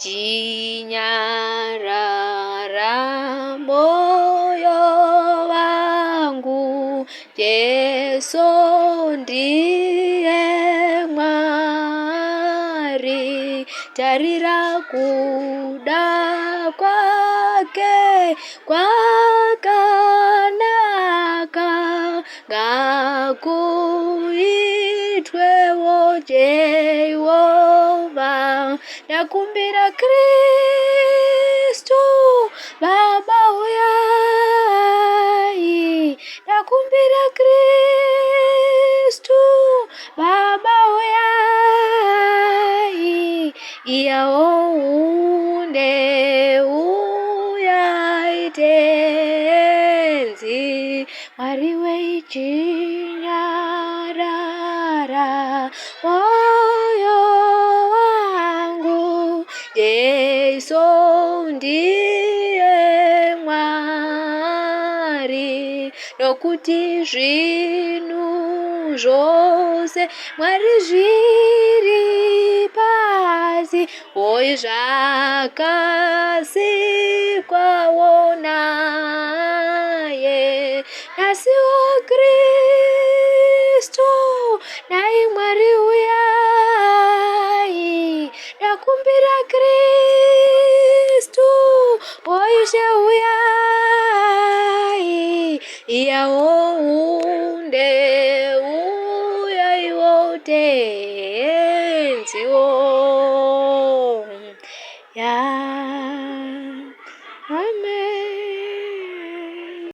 chinyarara moyo wangu, Yesu ndiye mwari, tarira kuda kwake kwakanaka, ngakuitwewo Jehova. Ndakumbira Kristu Baba uyai, ndakumbira Kristu Baba uyai, iyawo unde uyai tenzi, Mwari wechinyarara moyo wangu, Yesu ndiye mwari, nokuti zvinhu zvose Mwari zviri pasi, uye zvakasikwawo naye. Nasiwo Kristu naye Mwari uyai, ndakumbira Kristu oishe uyai, iyawo